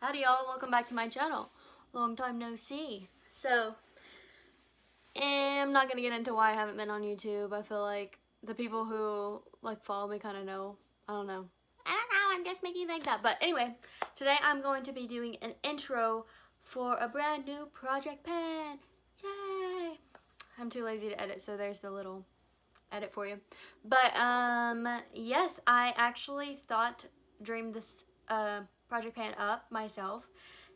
Howdy y'all, welcome back to my channel. Long time no see. So, I'm not gonna get into why I haven't been on YouTube. I feel like the people who follow me kind of know. I don't know, I'm just making like that. But anyway, today I'm going to be doing an intro for a brand new project pen. Yay! I'm too lazy to edit, so there's the little edit for you. But yes, I actually dreamed this project pan up myself,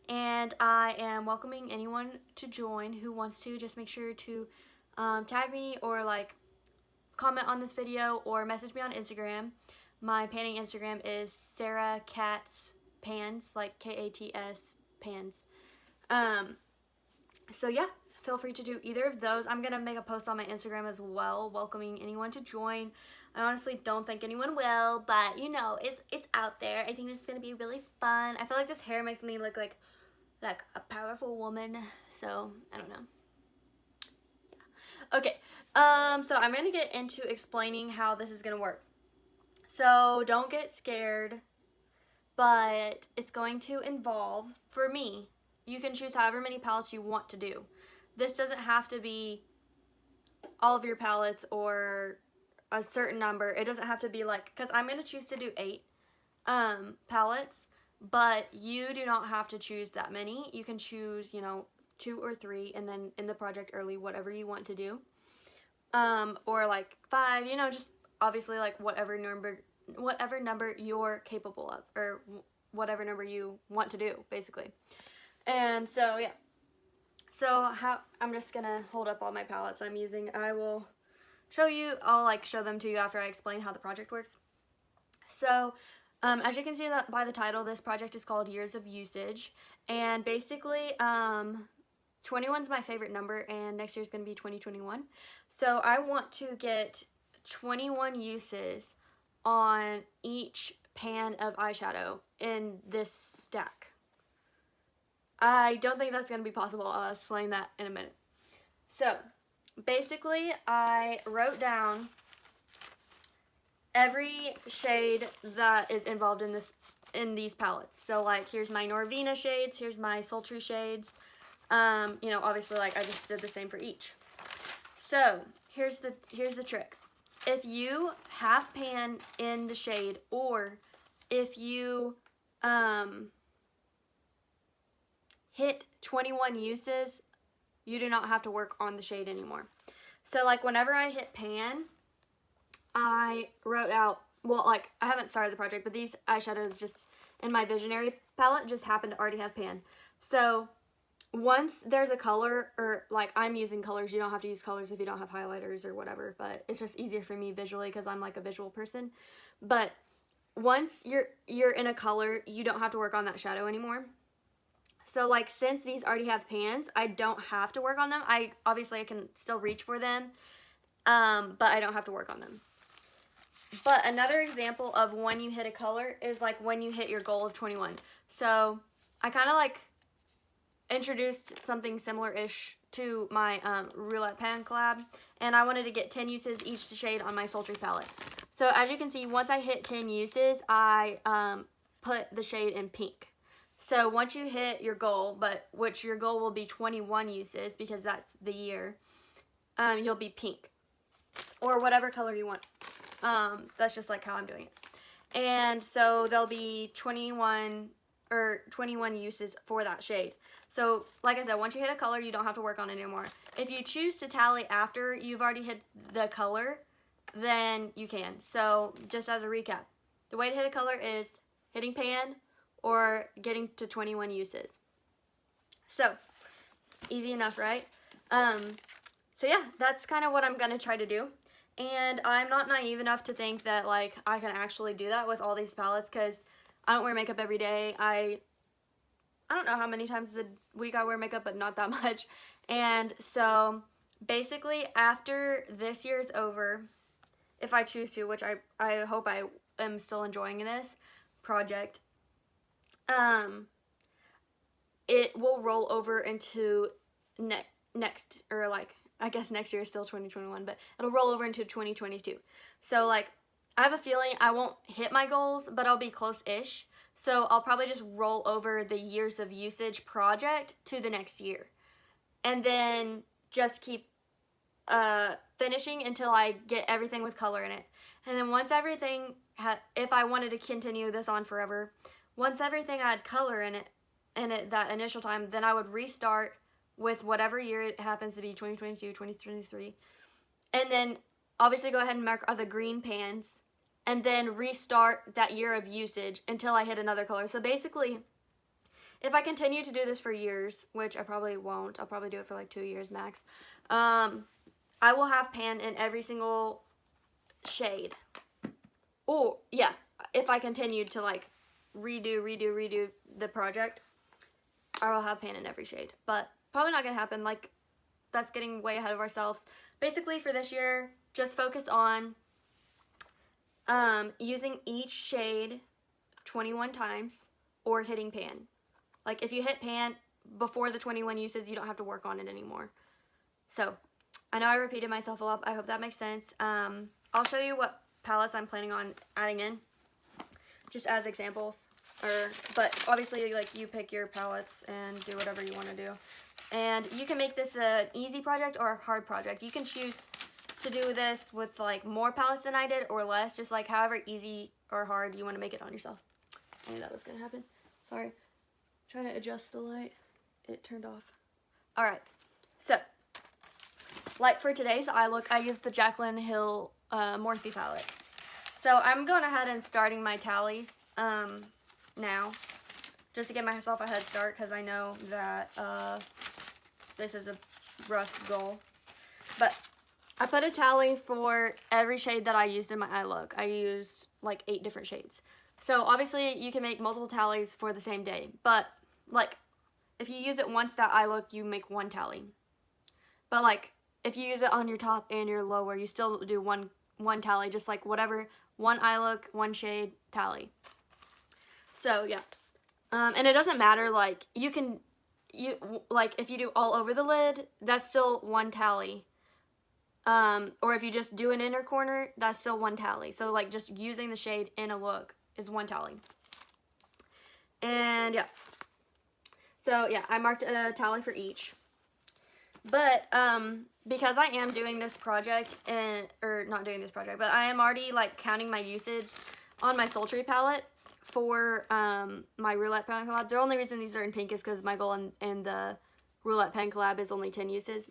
and I am welcoming anyone to join who wants to. Just make sure to tag me or comment on this video or message me on Instagram. My panning Instagram is Sarah Katz Pans, like K-A-T-S Pans. So yeah, feel free to do either of those. I'm gonna make a post on my Instagram as well, welcoming anyone to join. I honestly don't think anyone will, but you know, it's out there. I think this is gonna be really fun. I feel like this hair makes me look like a powerful woman, so I don't know. Yeah. Okay, so I'm gonna get into explaining how this is gonna work. So don't get scared, but it's going to involve, for me, you can choose however many palettes you want to do. This doesn't have to be all of your palettes or a certain number. It doesn't have to be because I'm going to choose to do 8 palettes, but you do not have to choose that many. You can choose, 2 or 3, and then in the project early, whatever you want to do. Or 5, just obviously whatever number you're capable of, or whatever number you want to do, basically. And so, yeah. So I'm just gonna hold up all my palettes I'm using. I will show you, I'll show them to you after I explain how the project works. So, as you can see that by the title, this project is called Years of Usage. And basically, 21 is my favorite number, and next year is gonna be 2021. So I want to get 21 uses on each pan of eyeshadow in this stack. I don't think that's going to be possible. I'll explain that in a minute. So, basically, I wrote down every shade that is involved in these palettes. So, here's my Norvina shades, here's my sultry shades. Obviously, I just did the same for each. So, here's the trick. If you half pan in the shade, or if you hit 21 uses, you do not have to work on the shade anymore. So whenever I hit pan, I wrote out, I haven't started the project, but these eyeshadows just in my Visionary palette just happen to already have pan. So once there's a color, or I'm using colors, you don't have to use colors if you don't have highlighters or whatever, but it's just easier for me visually because I'm a visual person. But once you're in a color, you don't have to work on that shadow anymore. So since these already have pans, I don't have to work on them. Obviously I can still reach for them, but I don't have to work on them. But another example of when you hit a color is when you hit your goal of 21. So I kind of introduced something similar-ish to my roulette pan collab, and I wanted to get 10 uses each shade on my sultry palette. So as you can see, once I hit 10 uses, I put the shade in pink. So once you hit your goal, which your goal will be 21 uses because that's the year, you'll be pink or whatever color you want. That's just how I'm doing it. And so there'll be 21 uses for that shade. So like I said, once you hit a color, you don't have to work on it anymore. If you choose to tally after you've already hit the color, then you can. So just as a recap, the way to hit a color is hitting pan or getting to 21 uses. So it's easy enough, right? So yeah, that's kind of what I'm gonna try to do. And I'm not naive enough to think that I can actually do that with all these palettes, because I don't wear makeup every day. I don't know how many times a week I wear makeup, but not that much. And so basically after this year's over, if I choose to, which I hope I am still enjoying this project, it will roll over into next, or I guess next year is still 2021, but it'll roll over into 2022. So I have a feeling I won't hit my goals, but I'll be close-ish. So I'll probably just roll over the years of usage project to the next year. And then just keep finishing until I get everything with color in it. And then once everything if I wanted to continue this on forever, once everything had color in it that initial time, then I would restart with whatever year it happens to be, 2022, 2023. And then obviously go ahead and mark the green pans and then restart that year of usage until I hit another color. So basically, if I continue to do this for years, which I probably won't, I'll probably do it for like 2 years max, I will have pan in every single shade. Oh, yeah, if I continued to like redo the project, I will have pan in every shade. But probably not going to happen. Like, that's getting way ahead of ourselves. Basically, for this year, just focus on using each shade 21 times or hitting pan. Like, if you hit pan before the 21 uses, you don't have to work on it anymore. So, I know I repeated myself a lot. I hope that makes sense. I'll show you what palettes I'm planning on adding in, just as examples. But obviously, like, you pick your palettes and do whatever you want to do. And you can make this an easy project or a hard project. You can choose to do this with like more palettes than I did or less, just like however easy or hard you want to make it on yourself. I knew that was going to happen. Sorry. Trying to adjust the light. It turned off. Alright. So, like for today's eye look, I used the Jaclyn Hill Morphe palette. So I'm going ahead and starting my tallies now, just to give myself a head start, because I know that this is a rough goal. But I put a tally for every shade that I used in my eye look. I used like 8 different shades. So obviously you can make multiple tallies for the same day, but like if you use it once that eye look, you make 1 tally. But like if you use it on your top and your lower, you still do one tally, just like whatever, 1 eye look, 1 shade, tally. So yeah, and it doesn't matter, like like if you do all over the lid, that's still 1 tally. Or if you just do an inner corner, that's still 1 tally. So like just using the shade in a look is 1 tally. And yeah. So yeah, I marked a tally for each. But because I am doing this project, or not doing this project, but I am already like counting my usage on my Sultry palette for my Roulette Pen collab. The only reason these are in pink is because my goal in the Roulette Pen collab is only 10 uses.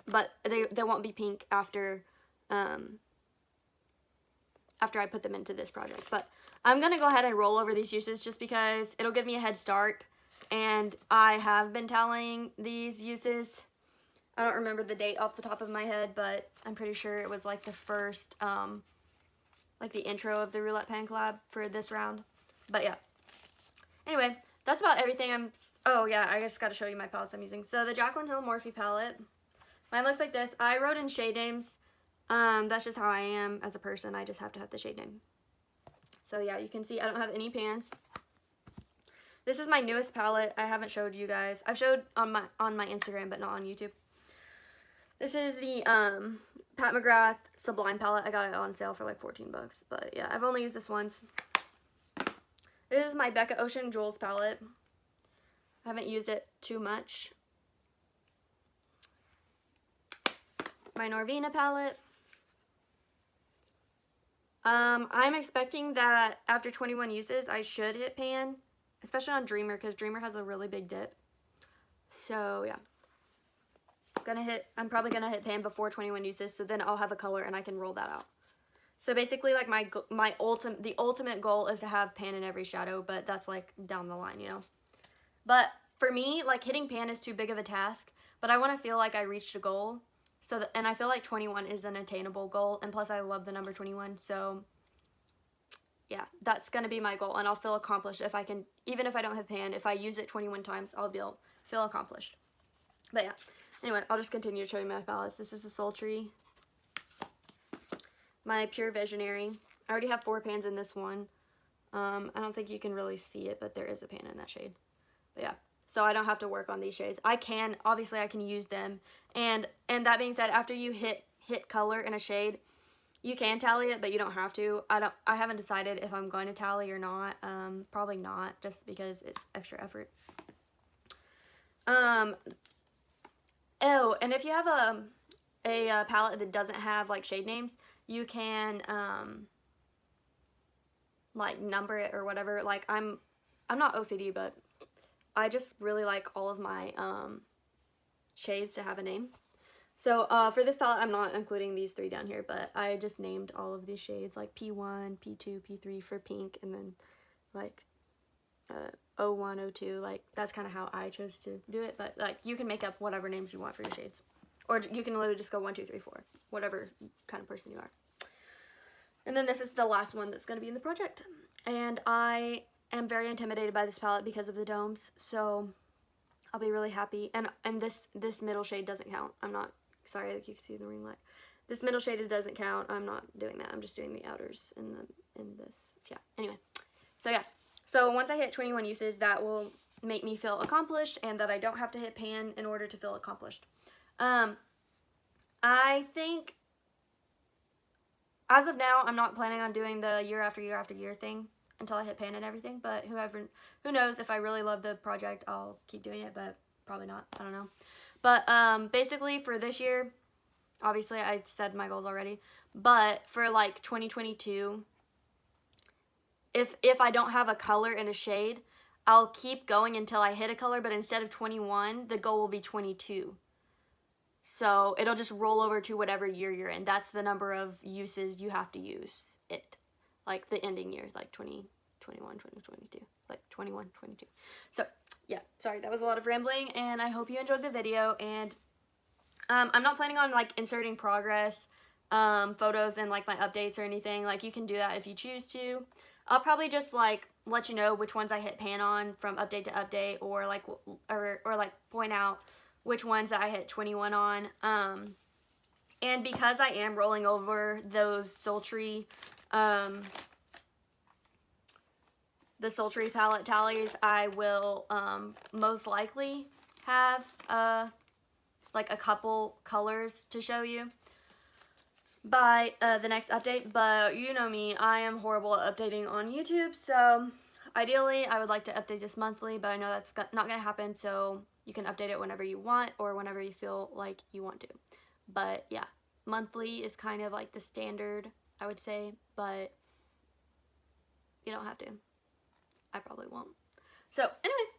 But they won't be pink after I put them into this project. But I'm going to go ahead and roll over these uses just because it'll give me a head start. And I have been tallying these uses. I don't remember the date off the top of my head, but I'm pretty sure it was like the first, like the intro of the Roulette Pen collab for this round. But yeah. Anyway, that's about everything. Oh yeah, I just got to show you my palettes I'm using. So the Jaclyn Hill Morphe palette. Mine looks like this. I wrote in shade names. That's just how I am as a person. I just have to have the shade name. So yeah, you can see I don't have any pans. This is my newest palette. I haven't showed you guys. I've showed on my Instagram, but not on YouTube. This is the Pat McGrath Sublime palette. I got it on sale for like 14 bucks. But yeah, I've only used this once. This is my Becca Ocean Jewels palette. I haven't used it too much. My Norvina palette. I'm expecting that after 21 uses, I should hit pan, especially on Dreamer, because Dreamer has a really big dip. So yeah, I'm probably gonna hit pan before 21 uses, so then I'll have a color and I can roll that out. So basically, like the ultimate goal is to have pan in every shadow, but that's like down the line, you know. But for me, like hitting pan is too big of a task, but I want to feel like I reached a goal. So and I feel like 21 is an attainable goal, and plus I love the number 21, so yeah, that's gonna be my goal, and I'll feel accomplished if I can, even if I don't have pan, if I use it 21 times, I'll feel accomplished. But yeah, anyway, I'll just continue to show you my palettes. This is a Sultry, my Pure Visionary. I already have 4 pans in this one. I don't think you can really see it, but there is a pan in that shade. But yeah. So I don't have to work on these shades. Obviously I can use them. And that being said, after you hit color in a shade, You can tally it, but you don't have to. I haven't decided if I'm going to tally or not. Probably not, just because it's extra effort. Oh, and if you have a palette that doesn't have like shade names, you can like number it or whatever. Like I'm not OCD, but I just really like all of my shades to have a name. So for this palette, I'm not including these 3 down here, but I just named all of these shades like P1, P2, P3 for pink, and then like 01, 02. Like that's kind of how I chose to do it. But like you can make up whatever names you want for your shades, or you can literally just go 1, 2, 3, 4, whatever kind of person you are. And then this is the last one that's going to be in the project, and I am very intimidated by this palette because of the domes. So I'll be really happy. And this middle shade doesn't count. I'm not. Sorry, like you can see the ring light. This middle shade doesn't count. I'm not doing that. I'm just doing the outers in this. Yeah. Anyway, so yeah. So once I hit 21 uses, that will make me feel accomplished, and that I don't have to hit pan in order to feel accomplished. I think as of now, I'm not planning on doing the year after year after year thing until I hit pan and everything. But who knows? If I really love the project, I'll keep doing it. But probably not. I don't know. But basically for this year, obviously I said my goals already, but for like 2022, if I don't have a color and a shade, I'll keep going until I hit a color, but instead of 21, the goal will be 22. So it'll just roll over to whatever year you're in. That's the number of uses you have to use it. Like the ending years, like 2021, 2022, like 21, 22. So yeah, sorry, that was a lot of rambling, and I hope you enjoyed the video. And I'm not planning on like inserting progress photos and like my updates or anything. Like you can do that if you choose to. I'll probably just like let you know which ones I hit pan on from update to update, or like like point out which ones that I hit 21 on. And because I am rolling over those sultry the sultry palette tallies, I will most likely have like a couple colors to show you by the next update. But you know me, I am horrible at updating on YouTube, so ideally I would like to update this monthly, but I know that's not going to happen, so you can update it whenever you want or whenever you feel like you want to. But yeah, monthly is kind of like the standard, I would say, but you don't have to. I probably won't. So anyway,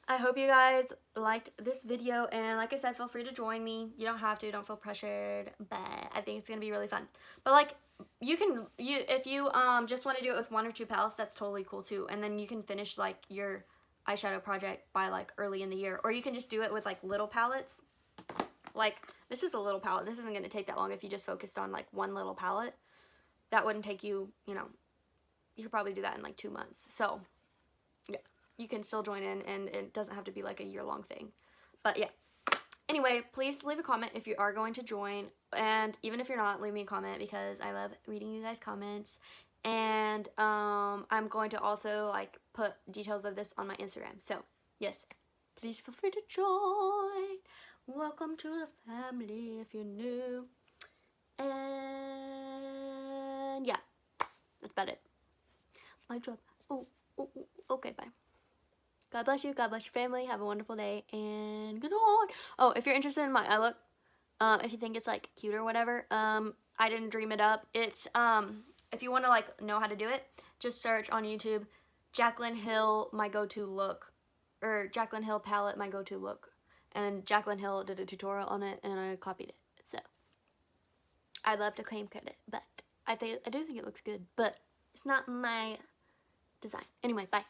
I hope you guys liked this video, and like I said, feel free to join me. You don't have to, don't feel pressured, but I think it's gonna be really fun. But like if you just want to do it with 1 or 2 palettes, that's totally cool too. And then you can finish like your eyeshadow project by like early in the year, or you can just do it with like little palettes. Like this is a little palette. This isn't gonna take that long if you just focused on like one little palette. That wouldn't take you, you know, you could probably do that in like 2 months. So yeah, you can still join in, and it doesn't have to be like a year-long thing. But yeah, anyway, please leave a comment if you are going to join, and even if you're not, leave me a comment because I love reading you guys' comments. And I'm going to also like put details of this on my Instagram. So yes, please feel free to join. Welcome to the family if you're new. And yeah, that's about it. My job. Oh, okay, bye. God bless you. God bless your family. Have a wonderful day, and good night. Oh, if you're interested in my eye look, if you think it's like cute or whatever, I didn't dream it up. It's if you want to like know how to do it, just search on YouTube, Jaclyn Hill my go-to look, or Jaclyn Hill palette my go-to look, and Jaclyn Hill did a tutorial on it, and I copied it. So I'd love to claim credit, but I do think it looks good, but it's not my design. Anyway, bye.